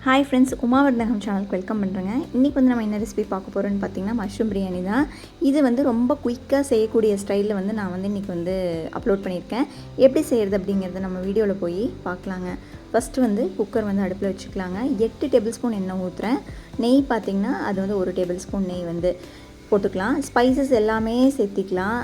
Hi friends, உமாவர்தகம் சேனலுக்கு welcome பண்ணுறேங்க. இன்றைக்கி வந்து நம்ம என்ன ரெசிபி பார்க்க போகிறோன்னு பார்த்தீங்கன்னா மஷ்ரூம் பிரியாணி தான். இது வந்து ரொம்ப குயிக்காக செய்யக்கூடிய ஸ்டைலில் வந்து நான் வந்து இன்றைக்கி வந்து அப்லோட் பண்ணியிருக்கேன். எப்படி செய்கிறது அப்படிங்கிறத நம்ம வீடியோவில் போய் பார்க்கலாங்க. ஃபஸ்ட்டு வந்து குக்கர் வந்து அடுப்பில் வச்சுக்கலாங்க. 8 டேபிள் ஸ்பூன் எண்ணெய் ஊற்றுறேன். நெய் பார்த்திங்கன்னா அது வந்து 1 டேபிள் ஸ்பூன் நெய் வந்து போட்டுக்கலாம். ஸ்பைசஸ் எல்லாமே சேர்த்திக்கலாம்.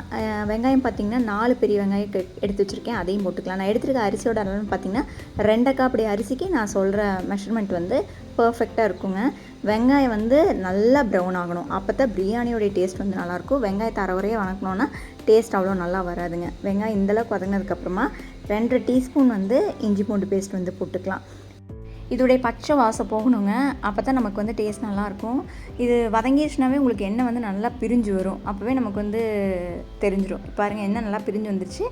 வெங்காயம் பார்த்திங்கன்னா 4 பெரிய வெங்காயம் எடுத்து வச்சுருக்கேன், அதையும் போட்டுக்கலாம். நான் எடுத்துருக்க அரிசியோட அளவுன்னு பார்த்திங்கன்னா 2 கப் அரிசிக்கு நான் சொல்கிற மெஷர்மெண்ட் வந்து பர்ஃபெக்டாக இருக்குங்க. வெங்காயம் வந்து நல்லா ப்ரௌன் ஆகணும், அப்போ தான் பிரியாணியோடைய டேஸ்ட் வந்து நல்லாயிருக்கும். வெங்காயத்தை அரைவரையாக வதக்கணுன்னா டேஸ்ட் அவ்வளோ நல்லா வராதுங்க. வெங்காயம் இந்தளவுக்கு வதங்கினதுக்கப்புறமா 2 டீஸ்பூன் வந்து இஞ்சி பூண்டு பேஸ்ட் வந்து போட்டுக்கலாம். இதோடைய பச்சை வாசம் போகணுங்க, அப்போ தான் நமக்கு வந்து டேஸ்ட் நல்லாயிருக்கும். இது வதங்கிடுச்சுனாவே உங்களுக்கு எண்ணெய் வந்து நல்லா பிரிஞ்சு வரும், அப்போவே நமக்கு வந்து தெரிஞ்சிடும். பாருங்கள், எண்ணெய் நல்லா பிரிஞ்சு வந்துருச்சு.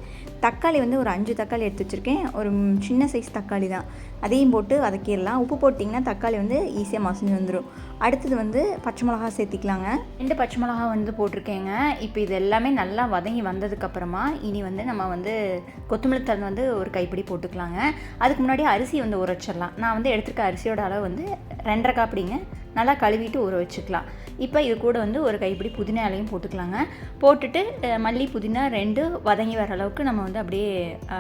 தக்காளி வந்து ஒரு 5 தக்காளி எடுத்து வச்சுருக்கேன், ஒரு சின்ன சைஸ் தக்காளி தான். அதையும் போட்டு வதக்கிடலாம். உப்பு போட்டிங்கன்னா தக்காளி வந்து ஈஸியாக மசிஞ்சு வந்துடும். அடுத்தது வந்து பச்சை மிளகா சேர்த்திக்கலாங்க. 2 பச்சை மிளகா வந்து போட்டிருக்கேங்க. இப்போ இது எல்லாமே நல்லா வதங்கி வந்ததுக்கப்புறமா இனி வந்து நம்ம வந்து கொத்தமல்லி தழை வந்து ஒரு கைப்பிடி போட்டுக்கலாங்க. அதுக்கு முன்னாடி அரிசி வந்து ஊற வச்சிடலாம். நான் வந்து எடுத்துருக்க அரிசியோட அளவு வந்து 2.5 கப். நல்லா கழுவிட்டு ஊற வச்சுக்கலாம். இப்போ இது கூட வந்து ஒரு கைப்பிடி புதினா இலையும் போட்டுக்கலாங்க. போட்டுட்டு மல்லி புதினா 2 வதங்கி வர அளவுக்கு நம்ம வந்து அப்படியே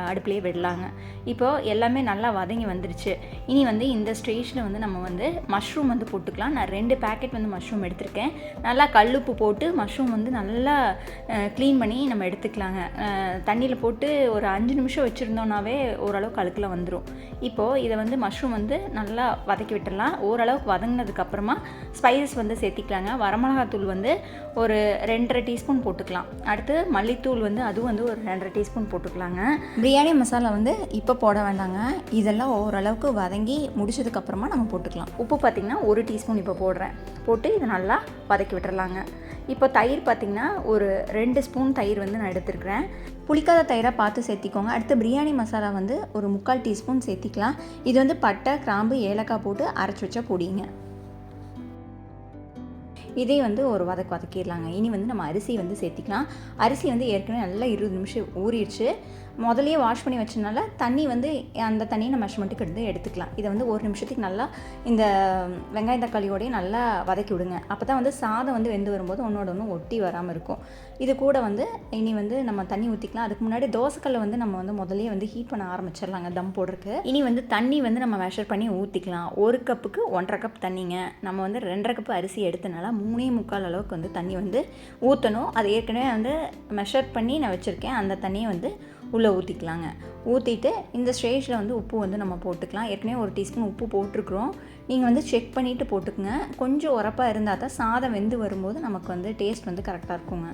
அடுப்புலேயே விடலாங்க. இப்போது எல்லாமே நல்லா வதங்கி வந்துருச்சு. இனி வந்து இந்த ஸ்டேஜில் வந்து நம்ம வந்து மஷ்ரூம் வந்து போட்டுக்கலாம். நான் 2 பேக்கெட் வந்து மஷ்ரூம் எடுத்திருக்கேன். நல்லா கல்லுப்பு போட்டு மஷ்ரூம் வந்து நல்லா க்ளீன் பண்ணி நம்ம எடுத்துக்கலாங்க. தண்ணியில் போட்டு ஒரு 5 நிமிஷம் வச்சுருந்தோன்னாவே ஓரளவுக்கு அழுக்கில் வந்துடும். இப்போது இதை வந்து மஷ்ரூம் வந்து நல்லா வதக்கி விட்டுடலாம். ஓரளவுக்கு வதங்கினதுக்கப்புறமா ஸ்பைசஸ் வந்து சேர்த்திக்கலாங்க. வரமிளகாத்தூள் வந்து ஒரு 2.5 டீஸ்பூன் போட்டுக்கலாம். அடுத்து மல்லித்தூள் வந்து அதுவும் வந்து ஒரு 2.5 டீஸ்பூன் போட்டுக்கலாங்க. பிரியாணி மசாலா வந்து இப்போ போட வேண்டாங்க, இதெல்லாம் ஓரளவுக்கு வதங்கி முடிச்சதுக்கப்புறமா நம்ம போட்டுக்கலாம். உப்பு பார்த்திங்கன்னா 1 டீஸ்பூன் இப்போ போடுறேன். போட்டு இதை நல்லா வதக்கி விட்டுறலாங்க. இப்போ தயிர் பார்த்திங்கன்னா ஒரு 2 ஸ்பூன் தயிர் வந்து நான் எடுத்துருக்கிறேன். புளிக்காத தயிராக பார்த்து சேர்த்திக்கோங்க. அடுத்து பிரியாணி மசாலா வந்து ஒரு 3/4 டீஸ்பூன் சேர்த்திக்கலாம். இது வந்து பட்டை, கிராம்பு, ஏலக்காய் போட்டு அரைச்சி வச்ச பொடிங்க. இதே வந்து ஒரு வதக்கிடலாங்க. இனி வந்து நம்ம அரிசி வந்து சேர்த்திக்கலாம். அரிசி வந்து ஏற்கனவே நல்லா 20 நிமிஷம் ஊறிடுச்சு. முதலையே வாஷ் பண்ணி வச்சனால தண்ணி வந்து அந்த தண்ணியை நம்ம மெஷர்மெண்ட்டுக்கு எடுத்துக்கலாம். இதை வந்து 1 நிமிஷத்துக்கு நல்லா இந்த வெங்காயம் தக்காளியோடையே நல்லா வதக்கி விடுங்க. அப்போ தான் வந்து சாதம் வந்து வெந்து வரும்போது ஒன்றோட ஒன்று ஒட்டி வராமல் இருக்கும். இது கூட வந்து இனி வந்து நம்ம தண்ணி ஊற்றிக்கலாம். அதுக்கு முன்னாடி தோசைக்கல்லை வந்து நம்ம வந்து முதலே வந்து ஹீட் பண்ண ஆரம்பிச்சிடலாங்க தம் போடுறதுக்கு. இனி வந்து தண்ணி வந்து நம்ம மெஷர் பண்ணி ஊற்றிக்கலாம். 1 கப்புக்கு 1.5 கப் தண்ணிங்க. நம்ம வந்து 2.5 கப் அரிசி எடுத்தனால 3.25 அளவுக்கு வந்து தண்ணி வந்து ஊற்றணும். அது ஏற்கனவே வந்து மெஷர் பண்ணி நான் வச்சுருக்கேன். அந்த தண்ணியை வந்து உள்ளே ஊற்றிக்கலாங்க. ஊற்றிட்டு இந்த ஸ்டேஜில் வந்து உப்பு வந்து நம்ம போட்டுக்கலாம். ஏற்கனவே 1 டீஸ்பூன் உப்பு போட்டிருக்குறோம். நீங்கள் வந்து செக் பண்ணிவிட்டு போட்டுக்குங்க. கொஞ்சம் உரப்பாக இருந்தால் தான் சாதம் வெந்து வரும்போது நமக்கு வந்து டேஸ்ட் வந்து கரெக்டாக இருக்குங்க.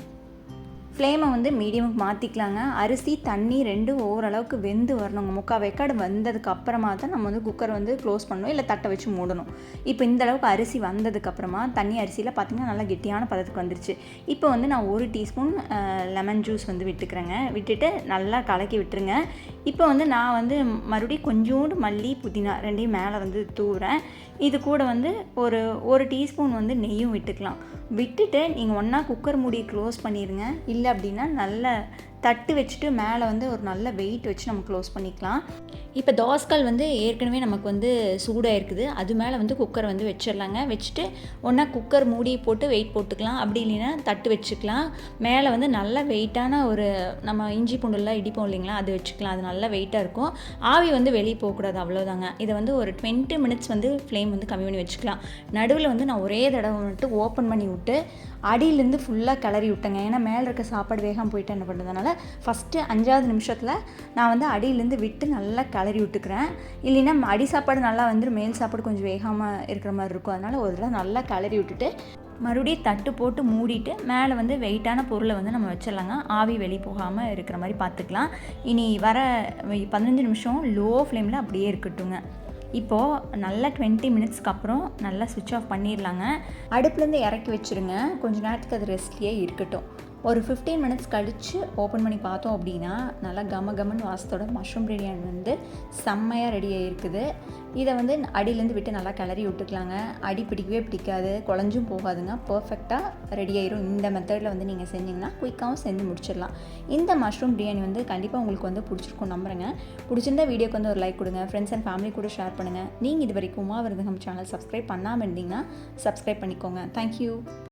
ஃப்ளேமை வந்து மீடியமுக்கு மாற்றிக்கலாங்க. அரிசி தண்ணி 2 ஓரளவுக்கு வெந்து வரணுங்க. 3/4 வேக்காடு வந்ததுக்கு அப்புறமா தான் நம்ம வந்து குக்கர் வந்து க்ளோஸ் பண்ணணும், இல்லை தட்டை வச்சு மூடணும். இப்போ இந்த அளவுக்கு அரிசி வந்ததுக்கப்புறமா தண்ணி அரிசியில் பார்த்திங்கன்னா நல்லா கெட்டியான பதத்துக்கு வந்துருச்சு. இப்போ வந்து நான் 1 டீஸ்பூன் லெமன் ஜூஸ் வந்து விட்டுக்கிறேங்க. விட்டுட்டு நல்லா கலக்கி விட்டுருங்க. இப்போ வந்து நான் வந்து மறுபடியும் கொஞ்சோண்டு மல்லி புதினா 2யும் மேலே வந்து தூவுறேன். இது கூட வந்து ஒரு டீஸ்பூன் வந்து நெய்யும் விட்டுக்கலாம். விட்டுட்டு நீங்கள் ஒன்றா குக்கர் மூடியை க்ளோஸ் பண்ணிடுங்க. இல்லை அப்படின்னா நல்ல தட்டு வச்சுட்டு மேலே வந்து ஒரு நல்ல வெயிட் வச்சு நம்ம க்ளோஸ் பண்ணிக்கலாம். இப்போ தோசைக்கல் வந்து ஏற்கனவே நமக்கு வந்து சூடாக இருக்குது. அது மேலே வந்து குக்கர் வந்து வச்சிடலாங்க. வச்சுட்டு ஒன்றா குக்கர் மூடி போட்டு வெயிட் போட்டுக்கலாம். அப்படி இல்லைன்னா தட்டு வச்சுக்கலாம். மேலே வந்து நல்ல வெயிட்டான ஒரு நம்ம இஞ்சி பூண்டுலாம் இடிப்போம் இல்லைங்களா, அது வச்சுக்கலாம். அது நல்லா வெயிட்டாக இருக்கும். ஆவி வந்து வெளியே போகக்கூடாது, அவ்வளோதாங்க. இதை வந்து ஒரு 20 மினிட்ஸ் வந்து ஃப்ளேம் வந்து கம்மி பண்ணி வச்சுக்கலாம். நடுவில் வந்து நான் ஒரே தடவை மட்டும் ஓப்பன் பண்ணி விட்டு அடியிலேருந்து ஃபுல்லாக கிளறி விட்டேங்க. ஏன்னா மேலே இருக்க சாப்பாடு வேகம் போயிட்டு என்ன பண்ணுறதுனால ஃபஸ்ட்டு 5வது நிமிஷத்தில் நான் வந்து அடியிலேருந்து விட்டு நல்லா கிளறி விட்டுக்கிறேன். இல்லைன்னா அடி சாப்பாடு நல்லா வந்துடும், மேல் சாப்பாடு கொஞ்சம் வேகாமல் இருக்கிற மாதிரி இருக்கும். அதனால் ஒரு தடவை நல்லா கிளறி விட்டுட்டு மறுபடியும் தட்டு போட்டு மூடிட்டு மேலே வந்து வெயிட்டான பொருளை வந்து நம்ம வச்சிடலாங்க. ஆவி வெளியே போகாமல் இருக்கிற மாதிரி பார்த்துக்கலாம். இனி வர 15 நிமிஷம் லோ ஃப்ளேமில் அப்படியே இருக்கட்டுங்க. இப்போது நல்லா 20 மினிட்ஸ்க்கு அப்புறம் நல்லா சுவிட்ச் ஆஃப் பண்ணிடலாங்க. அடுப்புலேருந்து இறக்கி வச்சுருங்க. கொஞ்சம் நேரத்துக்கு அது ரெஸ்ட்லேயே இருக்கட்டும். ஒரு 15 மினிட்ஸ் கழித்து ஓப்பன் பண்ணி பார்த்தோம் அப்படின்னா நல்லா கமன்னு வாசத்தோட மஷ்ரூம் பிரியாணி வந்து செம்மையாக ரெடி ஆகிருக்குது. இதை வந்து அடியிலேருந்து விட்டு நல்லா கிளறி விட்டுக்கலாங்க. அடி பிடிக்கவே பிடிக்காது, குழஞ்சும் போகாதுங்க. பர்ஃபெக்டாக ரெடி ஆயிரும். இந்த மெத்தடில் வந்து நீங்கள் செஞ்சிங்கன்னா குயிக்காகவும் செஞ்சு முடிச்சிடலாம். இந்த மஷ்ரூம் பிரியாணி வந்து கண்டிப்பாக உங்களுக்கு வந்து பிடிச்சிருக்கும் நம்புறேங்க. பிடிச்சிருந்த வீடியோக்கு வந்து ஒரு லைக் கொடுங்க, ஃப்ரெண்ட்ஸ் அண்ட் ஃபேமிலி கூட ஷேர் பண்ணுங்கள். நீங்கள் இது வரைக்கும் உமா விருதகம் சேனல் சப்ஸ்கிரைப் பண்ணாமல் இருந்தீங்கன்னா சப்ஸ்கிரைப் பண்ணிக்கோங்க. தேங்க்யூ.